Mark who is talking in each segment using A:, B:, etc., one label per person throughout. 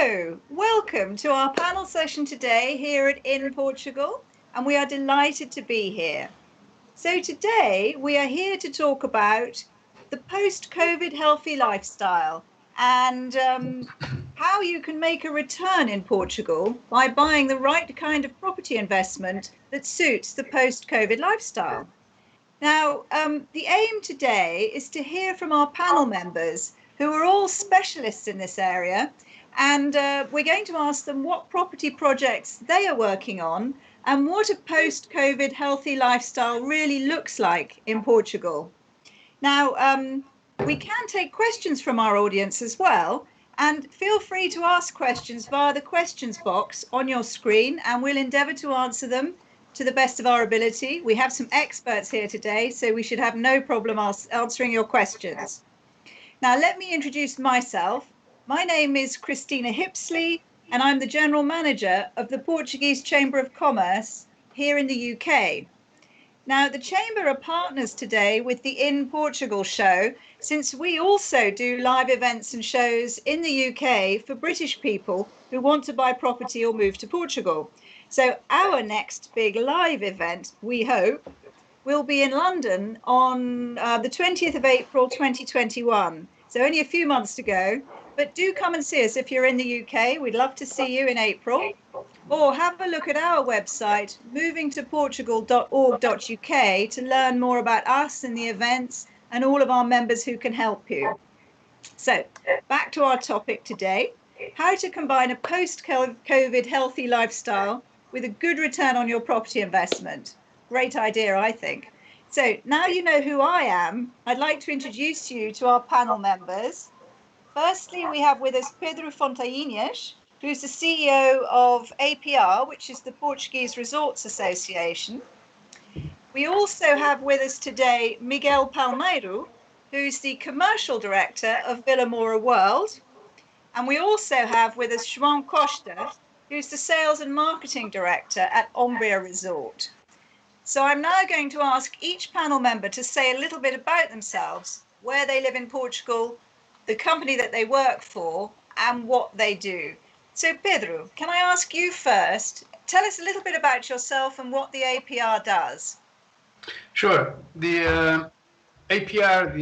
A: So, welcome to our panel session today here at In Portugal, and we are delighted to be here. So today we are here to talk about the post-COVID healthy lifestyle and how you can make a return in Portugal by buying the right kind of property investment that suits the post-COVID lifestyle. Now, the aim today is to hear from our panel members who are all specialists in this area, and we're going to ask them what property projects they are working on and what a post-COVID healthy lifestyle really looks like in Portugal. Now, we can take questions from our audience as well, and feel free to ask questions via the questions box on your screen, and we'll endeavour to answer them to the best of our ability. We have some experts here today, so we should have no problem answering your questions. Now, let me introduce myself. My name is Christina Hipsley, and I'm the General Manager of the Portuguese Chamber of Commerce here in the UK. Now, the Chamber are partners today with the In Portugal show, since we also do live events and shows in the UK for British people who want to buy property or move to Portugal. So our next big live event, we hope, will be in London on the 20th of April 2021. So only a few months to go. But do come and see us if you're in the UK. We'd love to see you in April. Or have a look at our website, movingtoportugal.org.uk, to learn more about us and the events and all of our members who can help you. So back to our topic today, how to combine a post-COVID healthy lifestyle with a good return on your property investment. Great idea, I think. So now you know who I am, I'd like to introduce you to our panel members. Firstly, we have with us Pedro Fontainhas, who's the CEO of APR, which is the Portuguese Resorts Association. We also have with us today Miguel Palmeiro, who's the Commercial Director of Villamora World. And we also have with us João Costa, who's the Sales and Marketing Director at Umbria Resort. So I'm now going to ask each panel member to say a little bit about themselves, where they live in Portugal, the company that they work for, and what they do. So Pedro, can I ask you first, tell us a little bit about yourself and what the APR does.
B: Sure. The APR,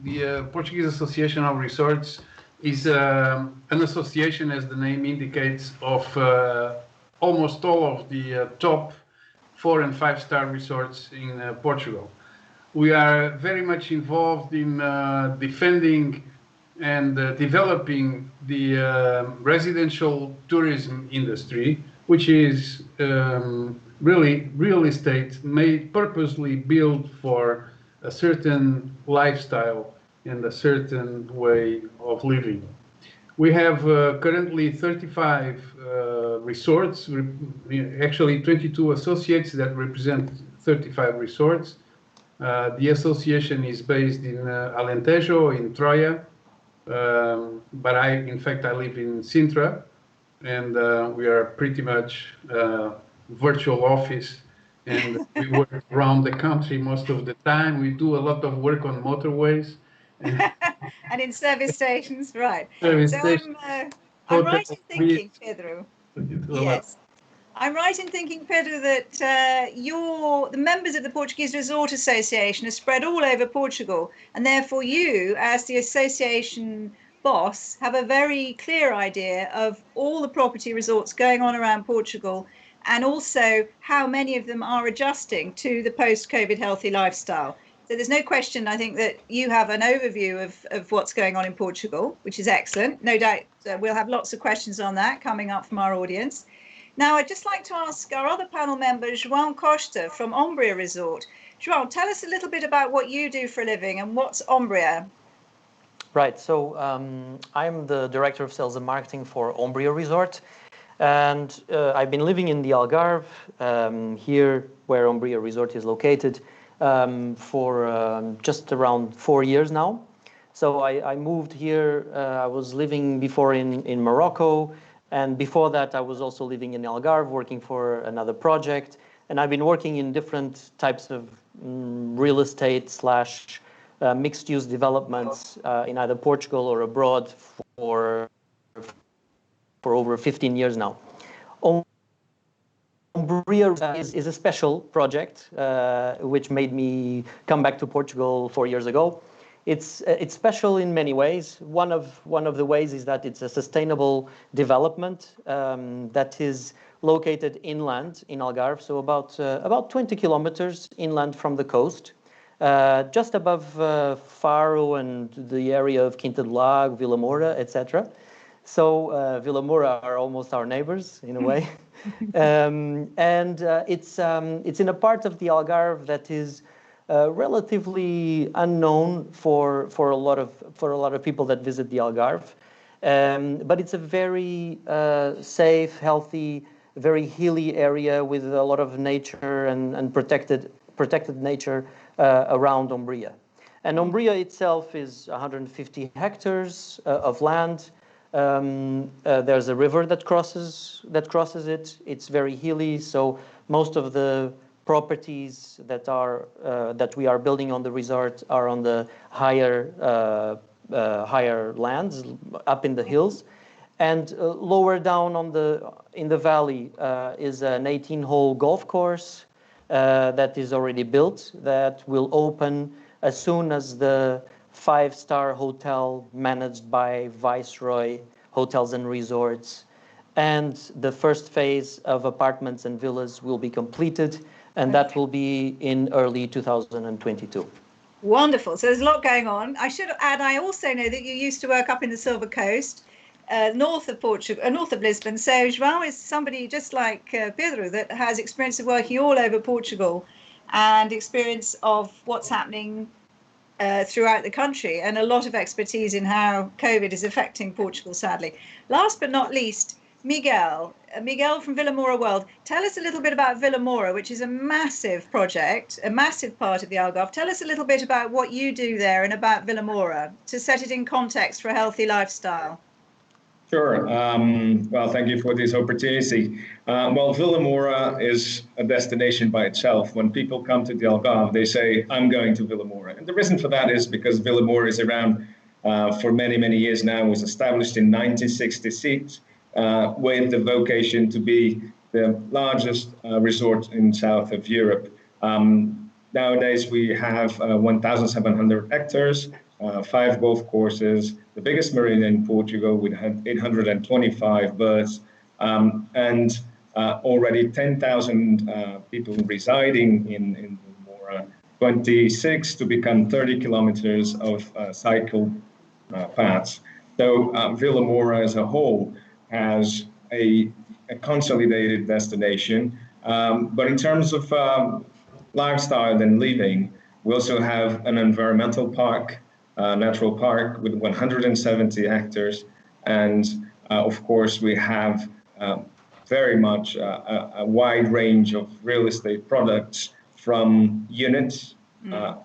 B: the Portuguese Association of Resorts, is an association, as the name indicates, of almost all of the top 4- and 5-star resorts in Portugal. We are very much involved in defending and developing the residential tourism industry, which is really real estate purposely built for a certain lifestyle and a certain way of living. We have currently 35 resorts, actually 22 associates that represent 35 resorts. The association is based in Alentejo, in Troia, but in fact I live in Sintra, and we are pretty much virtual office, and we work around the country most of the time. We do a lot of work on motorways.
A: And in service stations, right.
B: Service
A: so
B: stations,
A: I'm right in thinking, Pedro. Yes. I'm right in thinking, Pedro, that the members of the Portuguese Resort Association are spread all over Portugal, and therefore you, as the association boss, have a very clear idea of all the property resorts going on around Portugal, and also how many of them are adjusting to the post-COVID healthy lifestyle. So there's no question, I think, that you have an overview of what's going on in Portugal, which is excellent. No doubt we'll have lots of questions on that coming up from our audience. Now, I'd just like to ask our other panel member, João Costa from Umbria Resort. João, tell us a little bit about what you do for a living and what's Umbria.
C: Right, so I'm the Director of Sales and Marketing for Umbria Resort. And I've been living in the Algarve, here where Umbria Resort is located, for just around 4 years now. So I moved here. I was living before in Morocco, and before that I was also living in Algarve working for another project, and I've been working in different types of real estate / mixed-use developments in either Portugal or abroad for for over 15 years now. Umbria is a special project which made me come back to Portugal 4 years ago. It's special in many ways. One of the ways is that it's a sustainable development that is located inland in Algarve, so about 20 kilometers inland from the coast, just above Faro and the area of Quinta do Lago, Villamora, etc. So Villamora are almost our neighbors in a way. It's in a part of the Algarve that is relatively unknown for a lot of people that visit the Algarve, but it's a very safe, healthy, very hilly area with a lot of nature and protected nature around Umbria. And Umbria itself is 150 hectares of land. There's a river that crosses it. It's very hilly, so most of the properties that we are building on the resort are on the higher lands up in the hills, and lower down in the valley is an 18-hole golf course that is already built, that will open as soon as the 5-star hotel managed by Viceroy Hotels and Resorts and the first phase of apartments and villas will be completed, and that will be in early 2022.
A: Wonderful. So there's a lot going on. I should add, I also know that you used to work up in the Silver Coast, north of Portugal, north of Lisbon. So João is somebody just like Pedro that has experience of working all over Portugal and experience of what's happening throughout the country, and a lot of expertise in how COVID is affecting Portugal, sadly. Last but not least, Miguel from Villamora World. Tell us a little bit about Villamora, which is a massive project, a massive part of the Algarve. Tell us a little bit about what you do there and about Villamora to set it in context for a healthy lifestyle.
D: Sure. Well, thank you for this opportunity. Well, Villamora is a destination by itself. When people come to the Algarve, they say, I'm going to Villamora. And the reason for that is because Villamora is around for many, many years now. It was established in 1966 with the vocation to be the largest resort in south of Europe. Nowadays, we have 1,700 hectares, 5 golf courses, the biggest marina in Portugal with 825 berths, and already 10,000 people residing in Villamora, 26 to become 30 kilometers of cycle paths. So Villamora as a whole has a consolidated destination, but in terms of lifestyle and living, we also have an environmental park, natural park with 170 hectares. And of course, we have very much a wide range of real estate products, from units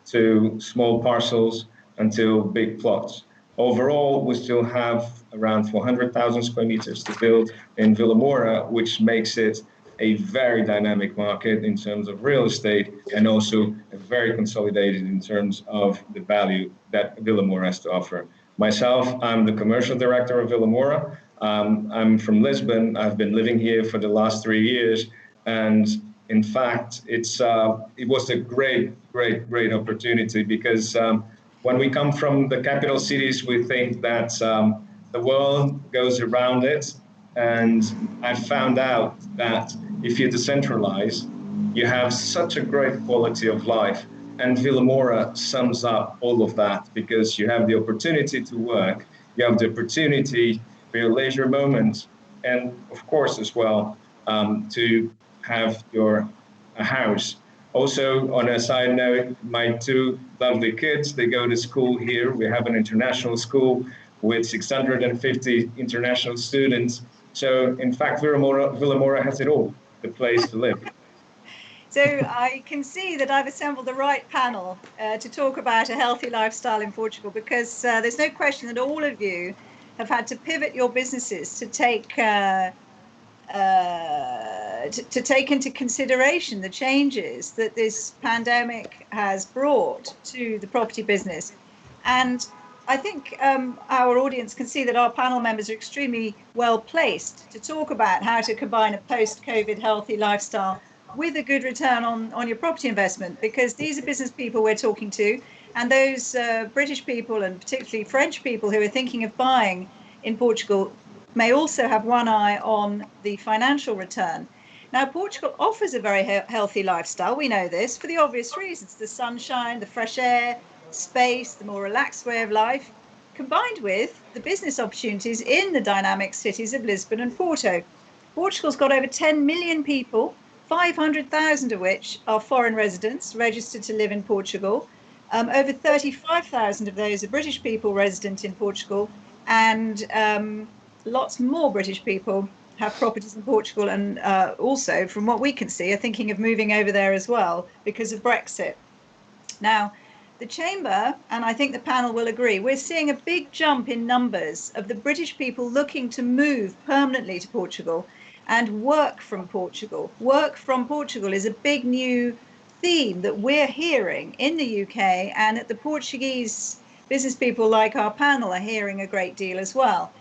D: to small parcels until big plots. Overall, we still have around 400,000 square meters to build in Villamora, which makes it a very dynamic market in terms of real estate, and also very consolidated in terms of the value that Villamora has to offer. Myself, I'm the commercial director of Villamora. I'm from Lisbon. I've been living here for the last 3 years, and in fact, it was a great opportunity, because when we come from the capital cities, we think that the world goes around it. And I found out that if you decentralize, you have such a great quality of life. And Villamora sums up all of that, because you have the opportunity to work, you have the opportunity for your leisure moments, and of course as well to have a house. Also, on a side note, my 2 lovely kids, they go to school here. We have an international school with 650 international students. So, in fact, Villamora has it all, the place to live.
A: So I can see that I've assembled the right panel to talk about a healthy lifestyle in Portugal, because there's no question that all of you have had to pivot your businesses to take into consideration the changes that this pandemic has brought to the property business. And I think our audience can see that our panel members are extremely well placed to talk about how to combine a post-COVID healthy lifestyle with a good return on your property investment, because these are business people we're talking to, and those British people and particularly French people who are thinking of buying in Portugal may also have one eye on the financial return. Now, Portugal offers a very healthy lifestyle. We know this for the obvious reasons: the sunshine, the fresh air, space, the more relaxed way of life, combined with the business opportunities in the dynamic cities of Lisbon and Porto. Portugal's got over 10 million people, 500,000 of which are foreign residents registered to live in Portugal. Over 35,000 of those are British people resident in Portugal, and lots more British people have properties in Portugal, and also, from what we can see, are thinking of moving over there as well because of Brexit. Now, the Chamber, and I think the panel will agree, we're seeing a big jump in numbers of the British people looking to move permanently to Portugal and work from Portugal. Work from Portugal is a big new theme that we're hearing in the UK, and that the Portuguese business people like our panel are hearing a great deal as well.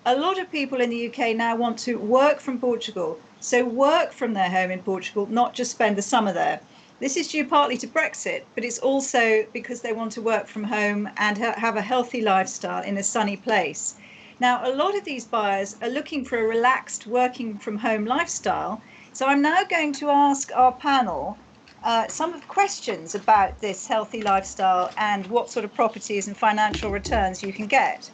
A: A lot of people in the UK now want to work from Portugal, so work from their home in Portugal, not just spend the summer there. This is due partly to Brexit, but it's also because they want to work from home and have a healthy lifestyle in a sunny place. Now, a lot of these buyers are looking for a relaxed working from home lifestyle. So I'm now going to ask our panel some of the questions about this healthy lifestyle and what sort of properties and financial returns you can get,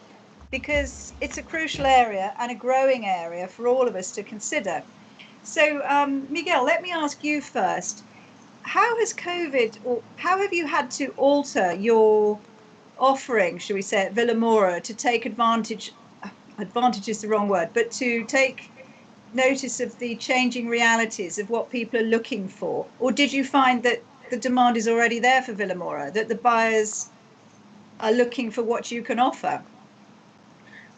A: because it's a crucial area and a growing area for all of us to consider. So, Miguel, let me ask you first. How has COVID, or how have you had to alter your offering, should we say, at Villamora to take advantage is the wrong word, but to take notice of the changing realities of what people are looking for? Or did you find that the demand is already there for Villamora, that the buyers are looking for what you can offer?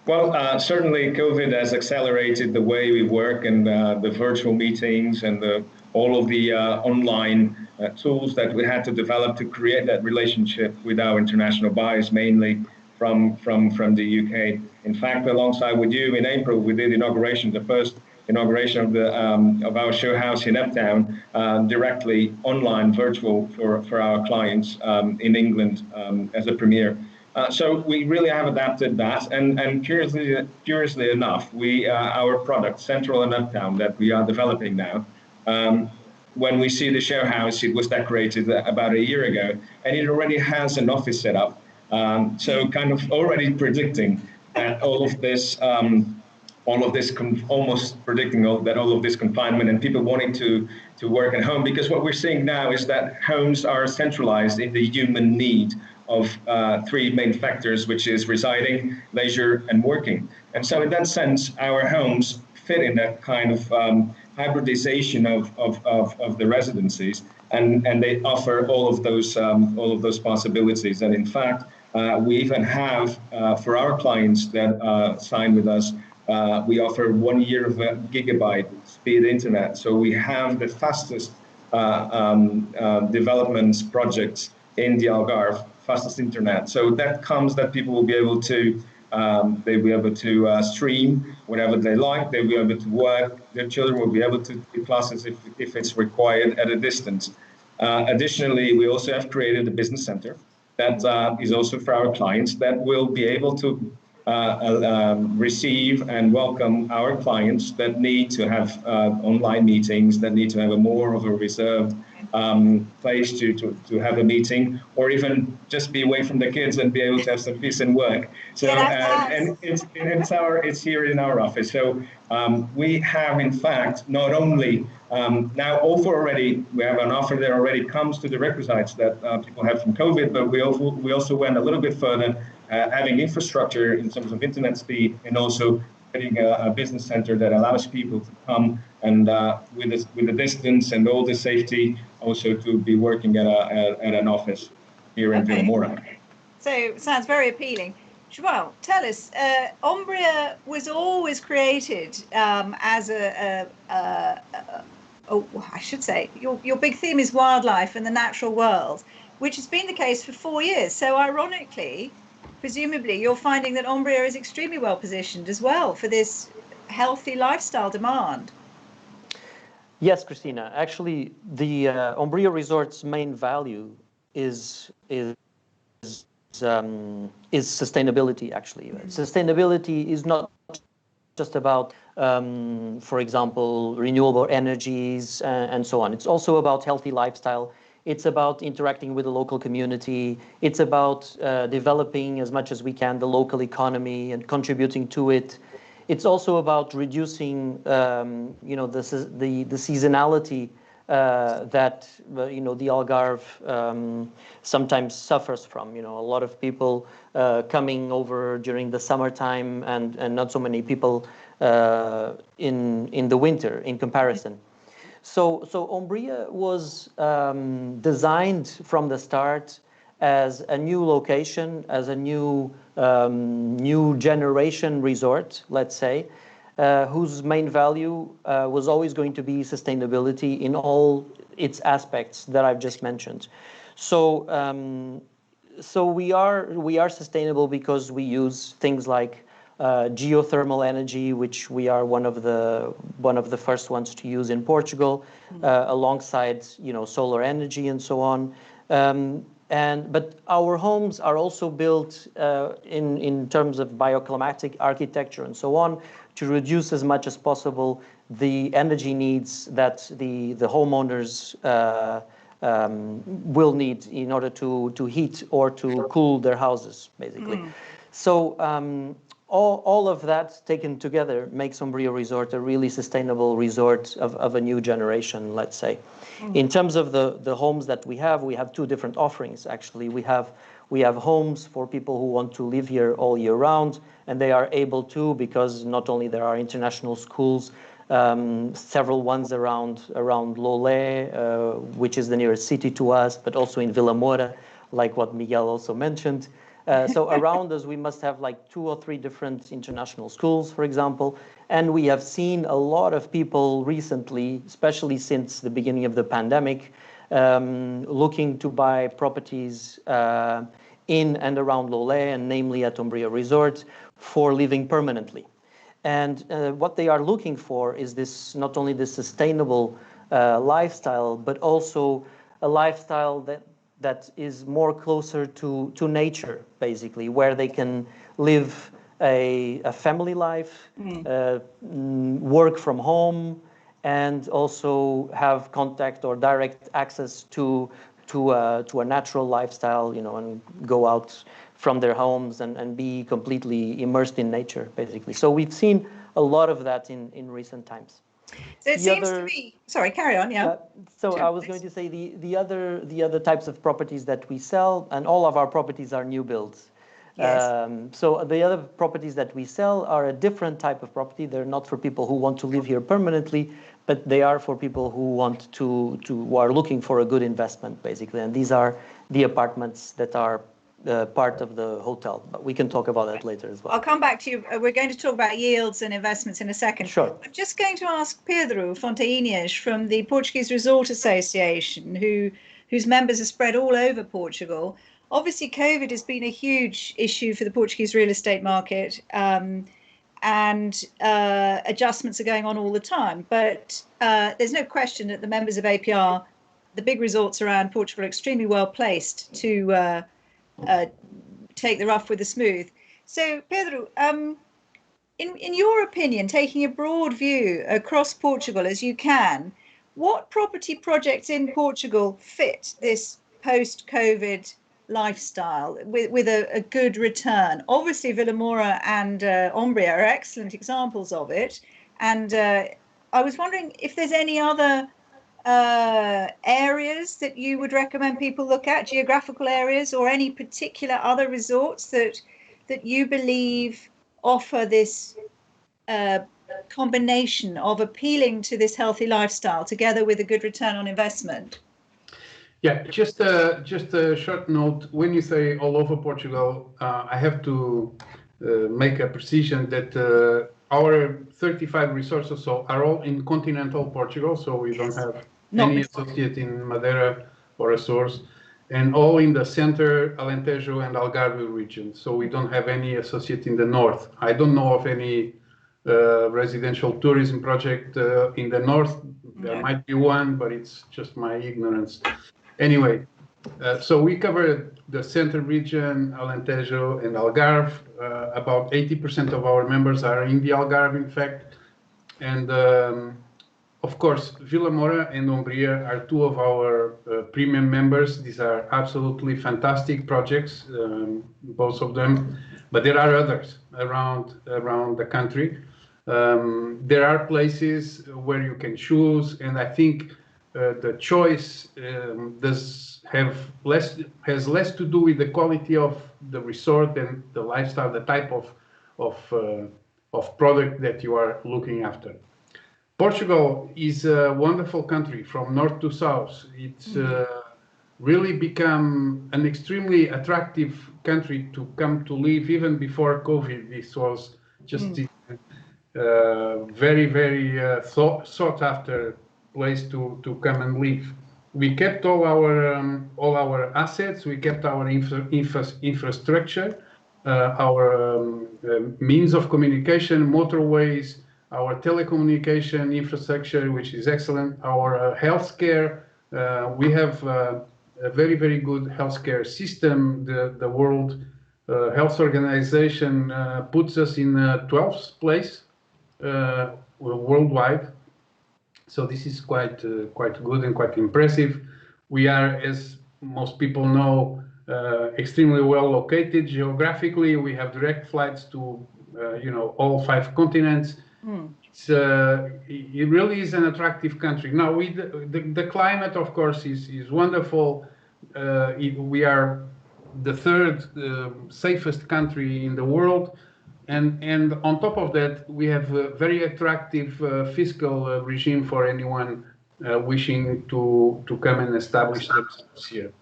D: Well, certainly COVID has accelerated the way we work, and the virtual meetings and all of the online tools that we had to develop to create that relationship with our international buyers, mainly from the UK. In fact, alongside with you in April, we did the first inauguration of our show house in Uptown, directly online, virtual for our clients in England as a premiere. So we really have adapted that, and curiously enough, our product, Central and Uptown, that we are developing now, when we see the show house, it was decorated about a year ago, and it already has an office set up. So kind of already predicting that almost predicting that all of this confinement and people wanting to work at home, because what we're seeing now is that homes are centralized in the human need of three main factors, which is residing, leisure, and working. And so in that sense, our homes fit in that kind of hybridization of the residencies, and they offer all of those possibilities. And in fact, we even have, for our clients that sign with us, we offer 1 year of gigabyte speed internet. So we have the fastest developments projects in the Algarve, fastest internet. So that comes that people will be able to stream whatever they like. They'll be able to work. Their children will be able to do classes if it's required at a distance. Additionally, we also have created a business center that is also for our clients, that will be able to receive and welcome our clients that need to have online meetings, that need to have a more of a reserved place to have a meeting, or even just be away from the kids and be able to have some peace and work. So and it's here in our office. So we have, in fact, not only now we have an offer that already comes to the requisites that people have from COVID, but we also went a little bit further, having infrastructure in terms of internet speed, and also getting a business center that allows people to come and with the distance and all the safety, also to be working at an office here in Villamora.
A: So sounds very appealing. João, tell us, Umbria was always created as I should say, your big theme is wildlife and the natural world, which has been the case for 4 years. So ironically, presumably you're finding that Umbria is extremely well positioned as well for this healthy lifestyle demand.
C: Yes, Christina. Actually, the Umbria Resort's main value is sustainability. Actually, sustainability is not just about, for example, renewable energies and so on. It's also about healthy lifestyle. It's about interacting with the local community. It's about developing as much as we can the local economy and contributing to it. It's also about reducing, the seasonality that the Algarve sometimes suffers from. A lot of people coming over during the summertime and not so many people in the winter in comparison. So Umbria was designed from the start as a new location, as a new generation resort, let's say, whose main value was always going to be sustainability in all its aspects that I've just mentioned. So we are sustainable because we use things like geothermal energy, which we are one of the first ones to use in Portugal, alongside solar energy and so on. But our homes are also built in terms of bioclimatic architecture and so on to reduce as much as possible the energy needs that the homeowners will need in order to heat or to cool their houses, basically. So all of that taken together makes Umbria Resort a really sustainable resort of a new generation, let's say. In terms of the homes that we have two different offerings, actually. We have homes for people who want to live here all year round, and they are able to, because not only there are international schools, several ones around Lolé, which is the nearest city to us, but also in Villamora, like what Miguel also mentioned. So around us, we must have like 2 or 3 different international schools, for example. And we have seen a lot of people recently, especially since the beginning of the pandemic, looking to buy properties in and around Lolé, and namely at Umbria Resort, for living permanently. And what they are looking for is this, not only this sustainable lifestyle, but also a lifestyle that is more closer to nature, basically, where they can live a family life, work from home, and also have contact or direct access to a natural lifestyle, and go out from their homes and be completely immersed in nature, basically. So we've seen a lot of that in recent times.
A: So it seems to me. Sorry, carry on. Yeah.
C: So sure, I was going to say the other types of properties that we sell, and all of our properties are new builds.
A: Yes.
C: So the other properties that we sell are a different type of property. They're not for people who want to live here permanently, but they are for people who want who are looking for a good investment, basically. And these are the apartments that are part of the hotel, but we can talk about that later as well.
A: I'll come back to you. We're going to talk about yields and investments in a second.
C: Sure.
A: I'm just going to ask Pedro Fontainhas from the Portuguese Resort Association, whose members are spread all over Portugal. Obviously, COVID has been a huge issue for the Portuguese real estate market, and adjustments are going on all the time. But there's no question that the members of APR, the big resorts around Portugal, are extremely well placed to take the rough with the smooth. So, Pedro, in your opinion, taking a broad view across Portugal as you can, what property projects in Portugal fit this post-COVID lifestyle with a good return? Obviously, Villamora and Umbria are excellent examples of it. And I was wondering if there's any other areas that you would recommend people look at, geographical areas, or any particular other resorts that you believe offer this combination of appealing to this healthy lifestyle together with a good return on investment?
B: Yeah, just a short note. When you say all over Portugal, I have to make a precision that our 35 resorts or so are all in continental Portugal, so we don't have any associate in Madeira or Açores. and all in the center, Alentejo and Algarve region. So we don't have any associate in the north. I don't know of any residential tourism project in the north. There might be one, but it's just my ignorance. Anyway, so we cover the center region, Alentejo and Algarve. About 80% of our members are in the Algarve, in fact. And of course, Villamora and Umbria are two of our premium members. These are absolutely fantastic projects, both of them. But there are others around the country. There are places where you can choose, and I think the choice has less to do with the quality of the resort and the lifestyle, the type of product that you are looking after. Portugal is a wonderful country from north to south. It's really become an extremely attractive country to come to live. Even before COVID, this was just very, very sought after place to come and live. We kept all our assets. We kept our infrastructure, our means of communication, motorways, our telecommunication infrastructure, which is excellent. Our healthcare, we have a very, very good healthcare system. The World Health Organization puts us in 12th place worldwide. So this is quite good and quite impressive. We are, as most people know, extremely well located geographically. We have direct flights to all 5 continents. It really is an attractive country. Now, the climate, of course, is wonderful. We are the 3rd safest country in the world. And on top of that, we have a very attractive fiscal regime for anyone wishing to come and establish themselves here.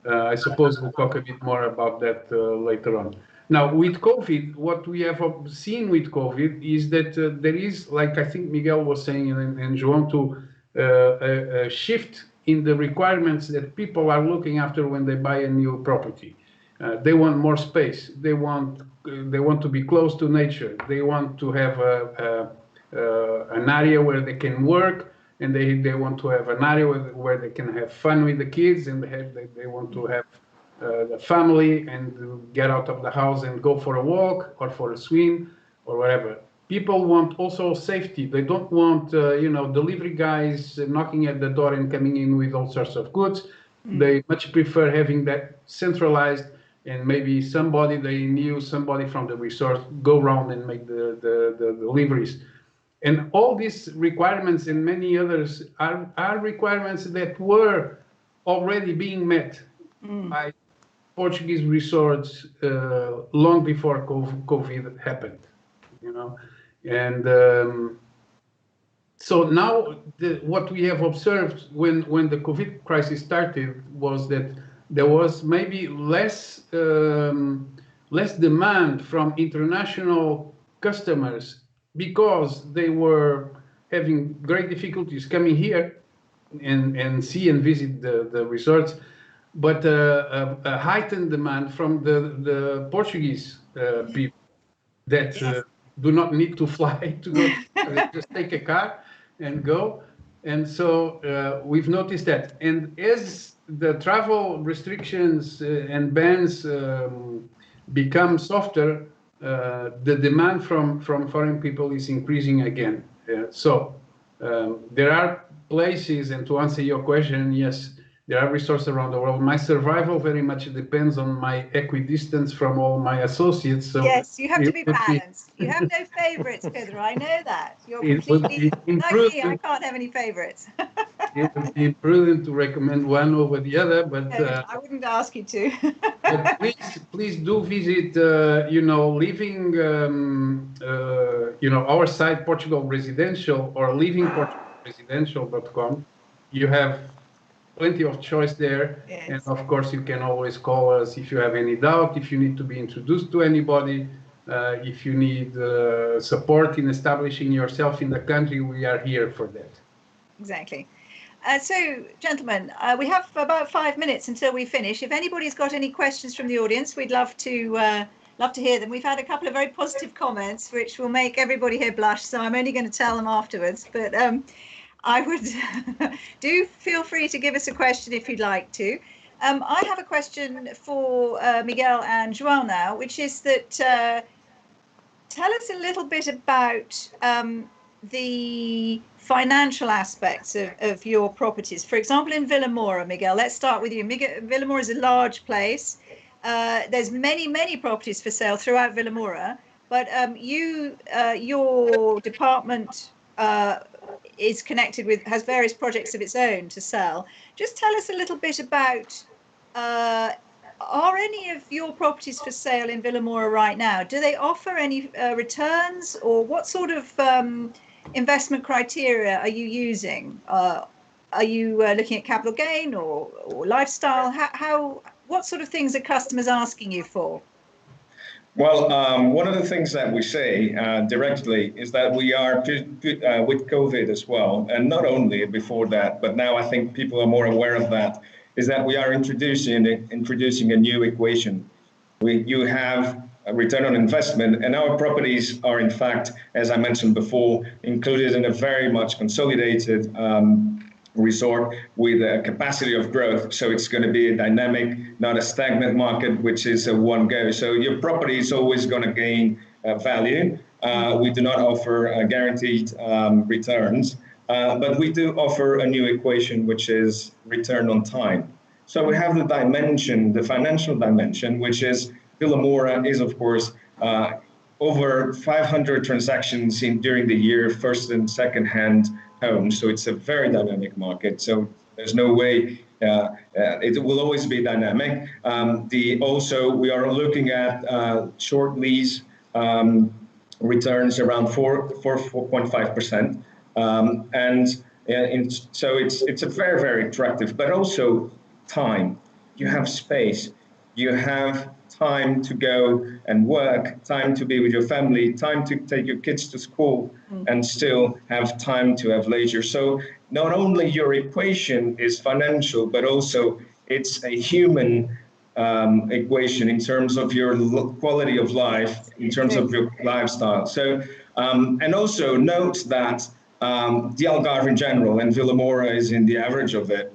B: I suppose we'll talk a bit more about that later on. Now, with COVID, what we have seen with COVID is that there is, like I think Miguel was saying and João too, a shift in the requirements that people are looking after when they buy a new property. They want more space. They want to be close to nature. They want to have an area where they can work, and they want to have an area where they can have fun with the kids, and they want to have the family and get out of the house and go for a walk or for a swim or whatever. People want also safety. They don't want delivery guys knocking at the door and coming in with all sorts of goods. They much prefer having that centralized, and maybe somebody from the resort go around and make the deliveries. And all these requirements and many others are requirements that were already being met by Portuguese resorts long before COVID happened, And so now what we have observed when the COVID crisis started was that there was maybe less demand from international customers because they were having great difficulties coming here and see and visit the resorts, but a heightened demand from the Portuguese people that do not need to fly to go. They just take a car and go. And so we've noticed that. And as the travel restrictions and bans become softer, the demand from foreign people is increasing again. So there are places, and to answer your question, yes, there are resorts around the world. My survival very much depends on my equidistance from all my associates. So
A: yes, you have to be balanced. You have no favorites, Pedro. I know that. You're completely like me. I can't have any favorites.
B: It would be prudent to recommend one over the other, but
A: I wouldn't ask you to.
B: but please do visit, leaving, our site Portugal Residential or leavingportugalresidential.com. You have plenty of choice there,
A: yes.
B: And of course you can always call us if you have any doubt, if you need to be introduced to anybody, if you need support in establishing yourself in the country. We are here for that.
A: Exactly. So, gentlemen, we have about 5 minutes until we finish. If anybody's got any questions from the audience, we'd love to hear them. We've had a couple of very positive comments, which will make everybody here blush. So I'm only going to tell them afterwards. But I would do feel free to give us a question if you'd like to. I have a question for Miguel and João now, which is that tell us a little bit about the financial aspects of your properties. For example, in Villamora, Miguel, let's start with you. Villamora is a large place. There's many properties for sale throughout Villamora, but your department is connected with, has various projects of its own to sell. Just tell us a little bit about, are any of your properties for sale in Villamora right now? Do they offer any returns, or what sort of investment criteria are you using? Are you looking at capital gain or lifestyle? What sort of things are customers asking you for?
D: Well, one of the things that we say directly is that we are, with COVID as well, and not only before that, but now I think people are more aware of that, is that we are introducing a new equation. You have a return on investment, and our properties are, in fact, as I mentioned before, included in a very much consolidated resort with a capacity of growth. So it's going to be a dynamic, not a stagnant market, which is a one go. So your property is always going to gain value. We do not offer guaranteed returns, but we do offer a new equation, which is return on time. So we have the dimension, the financial dimension, which is Villamora is, of course, over 500 transactions during the year, first and second hand homes. So it's a very dynamic market. So there's no way it will always be dynamic. Also, we are looking at short lease returns around 4.5%. So it's a very attractive, but also time. You have space. You have time to go and work, time to be with your family, time to take your kids to school, and still have time to have leisure. So not only your equation is financial, but also it's a human equation in terms of your quality of life, in terms of your lifestyle. So, and also note that the Algarve in general, and Villamora is in the average of it,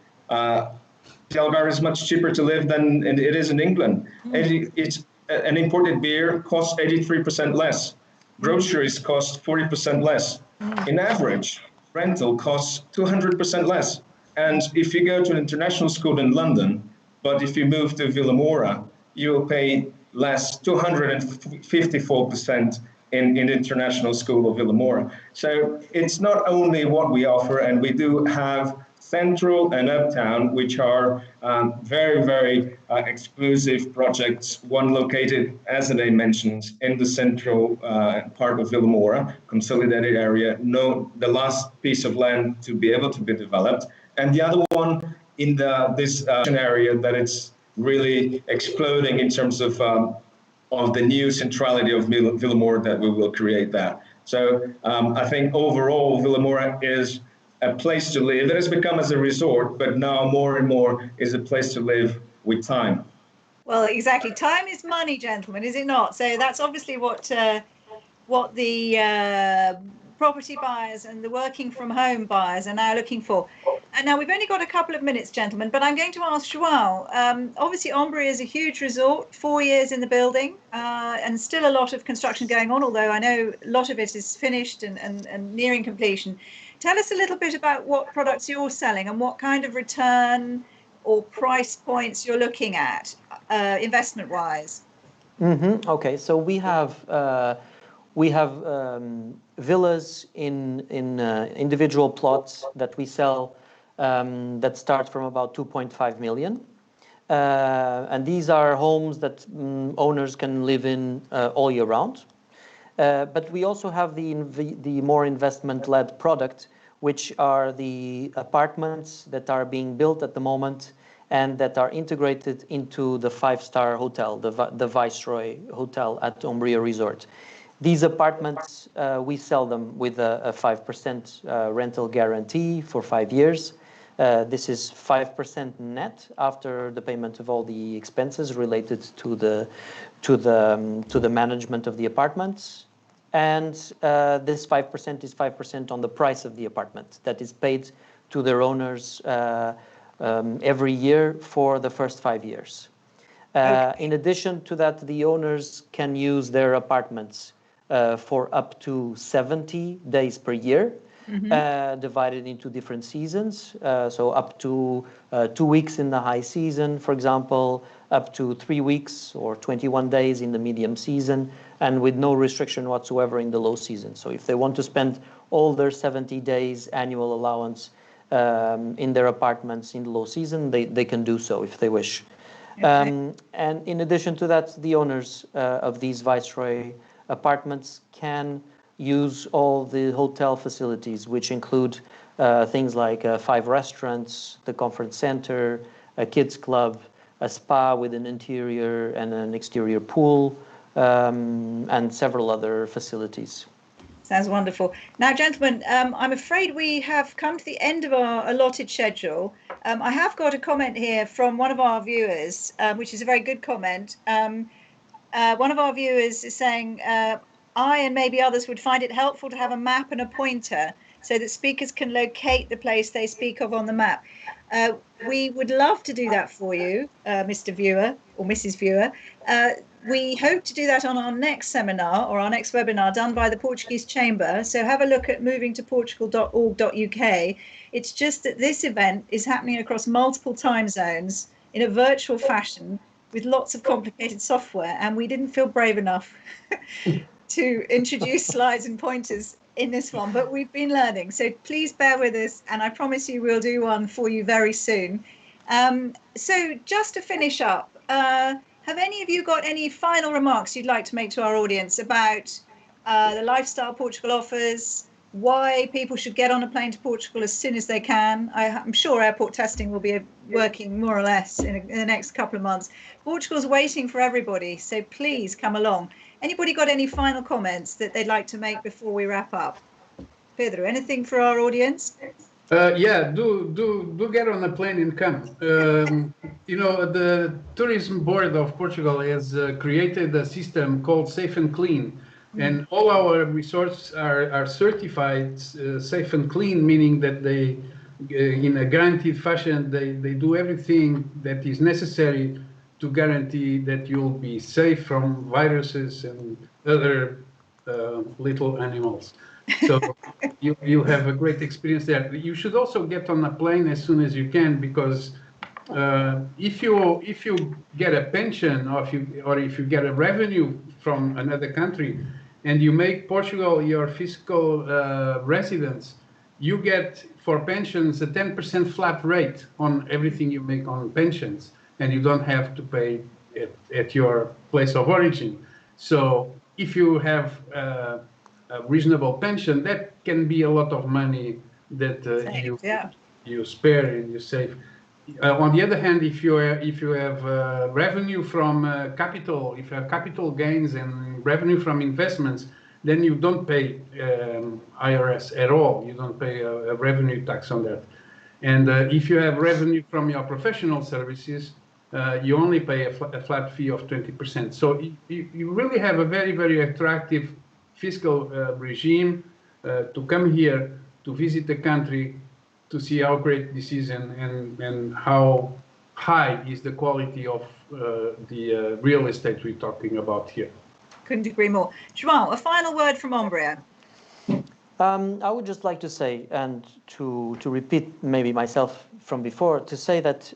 D: the Algarve is much cheaper to live than it is in England. It's an imported beer costs 83% less. Groceries cost 40% less. In average, rental costs 200% less. And if you go to an international school in London, but if you move to Villamora, you will pay less, 254% in the international school of Villamora. So it's not only what we offer, and we do have Central and Uptown, which are very exclusive projects. One located, as the name mentions, in the central part of Villamora, consolidated area, the last piece of land to be able to be developed, and the other one in this area that it's really exploding in terms of the new centrality of Villamora that we will create that. So I think overall Villamora is a place to live. It has become as a resort, but now more and more is a place to live with time.
A: Well, exactly. Time is money, gentlemen, is it not? So that's obviously what the property buyers and the working from home buyers are now looking for. And now we've only got a couple of minutes, gentlemen, but I'm going to ask João. Obviously, Ombria is a huge resort, 4 years in the building, and still a lot of construction going on, although I know a lot of it is finished and nearing completion. Tell us a little bit about what products you're selling and what kind of return or price points you're looking at, investment-wise.
C: Okay, so we have villas in individual plots that we sell that start from about 2.5 million. And these are homes that owners can live in all year round. But we also have the more investment-led product, which are the apartments that are being built at the moment and that are integrated into the five-star hotel, the Viceroy Hotel at Ombria Resort. These apartments, we sell them with a 5% rental guarantee for 5 years. This is 5% net after the payment of all the expenses related to the management of the apartments, and this 5% is 5% on the price of the apartment that is paid to their owners every year for the first 5 years. In addition to that, the owners can use their apartments for up to 70 days per year, divided into different seasons. So up to 2 weeks in the high season, for example, up to 3 weeks or 21 days in the medium season, and with no restriction whatsoever in the low season. So if they want to spend all their 70 days annual allowance in their apartments in the low season, they can do so if they wish. And in addition to that, the owners of these Viceroy apartments can use all the hotel facilities, which include things like 5 restaurants, the conference center, a kids club, a spa with an interior and an exterior pool, and several other facilities.
A: Sounds wonderful. Now, gentlemen, I'm afraid we have come to the end of our allotted schedule. I have got a comment here from one of our viewers, which is a very good comment. One of our viewers is saying, I and maybe others would find it helpful to have a map and a pointer so that speakers can locate the place they speak of on the map. We would love to do that for you, Mr. Viewer or Mrs. Viewer. We hope to do that on our next seminar or our next webinar done by the Portuguese Chamber. So have a look at movingtoportugal.org.uk. It's just that this event is happening across multiple time zones in a virtual fashion with lots of complicated software, and we didn't feel brave enough to introduce slides and pointers in this one, but we've been learning. So please bear with us, and I promise you we'll do one for you very soon. So just to finish up, have any of you got any final remarks you'd like to make to our audience about the lifestyle Portugal offers, why people should get on a plane to Portugal as soon as they can? I'm sure airport testing will be working more or less in the next couple of months. Portugal's waiting for everybody, so please come along. Anybody got any final comments that they'd like to make before we wrap up? Pedro, anything for our audience?
B: Yeah, do get on a plane and come. You know, the Tourism Board of Portugal has created a system called Safe and Clean, and all our resorts are certified safe and clean, meaning that they, in a guaranteed fashion, they do everything that is necessary to guarantee that you'll be safe from viruses and other little animals. So you have a great experience there. You should also get on a plane as soon as you can, because if you get a pension or if you get a revenue from another country and you make Portugal your fiscal residence, you get for pensions a 10% flat rate on everything you make on pensions, and you don't have to pay at your place of origin. So if you have a reasonable pension, that can be a lot of money that you spare and you save. On the other hand, if you have revenue from capital, if you have capital gains and revenue from investments, then you don't pay IRS at all. You don't pay a revenue tax on that. And if you have revenue from your professional services, you only pay a flat fee of 20%. So you really have a very, very attractive fiscal regime to come here, to visit the country, to see how great this is and how high is the quality of the real estate we're talking about here.
A: Couldn't agree more. João, a final word from Umbria.
C: I would just like to say, and to repeat maybe myself from before, to say that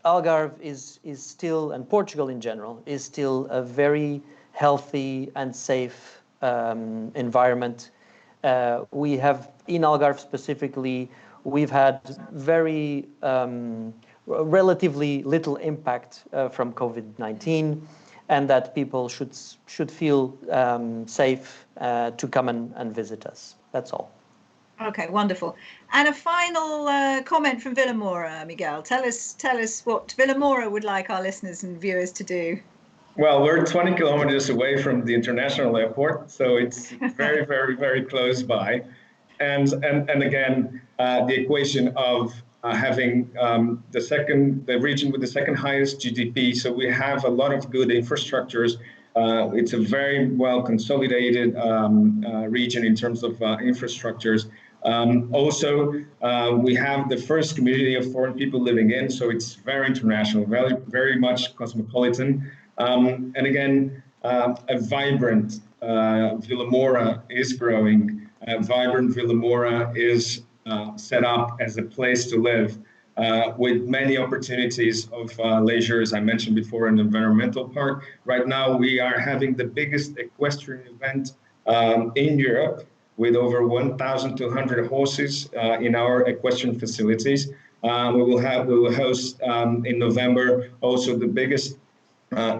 C: Algarve is still, and Portugal in general, is still a very healthy and safe environment. We have, in Algarve specifically, we've had very relatively little impact from COVID-19, and that people should feel safe to come and visit us. That's all.
A: Okay, wonderful. And a final comment from Villamora, Miguel. Tell us what Villamora would like our listeners and viewers to do.
D: Well, we're 20 kilometers away from the international airport, so it's very, very, very close by. and again, the equation of having the region with the second highest GDP. So we have a lot of good infrastructures. It's a very well consolidated region in terms of infrastructures. Also, we have the first community of foreign people living in, so it's very international, very much cosmopolitan. And again, a vibrant Villamora is growing. Vibrant Villamora is set up as a place to live with many opportunities of leisure, as I mentioned before, in the environmental park. Right now, we are having the biggest equestrian event in Europe with over 1,200 horses in our equestrian facilities. We will host in November also the biggest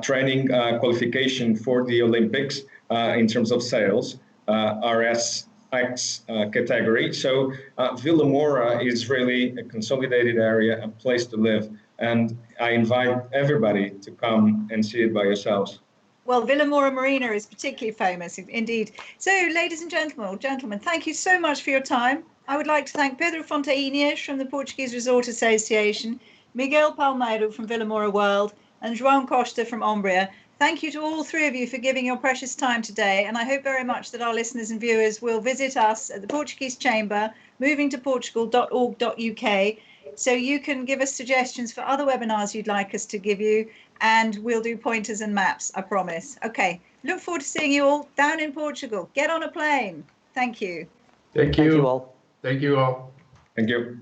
D: training qualification for the Olympics in terms of sales, RSX category. So Villamora is really a consolidated area, a place to live. And I invite everybody to come and see it by yourselves.
A: Well, Villamora Marina is particularly famous, indeed. So, ladies and gentlemen, thank you so much for your time. I would like to thank Pedro Fontainhas from the Portuguese Resort Association, Miguel Palmeiro from Villamora World, and João Costa from Umbria. Thank you to all three of you for giving your precious time today, and I hope very much that our listeners and viewers will visit us at the Portuguese Chamber, movingtoportugal.org.uk, so you can give us suggestions for other webinars you'd like us to give you, and we'll do pointers and maps, I promise. Okay, look forward to seeing you all down in Portugal. Get on a plane. Thank you.
B: Thank you.
C: Thank you all.
B: Thank you all.
D: Thank you.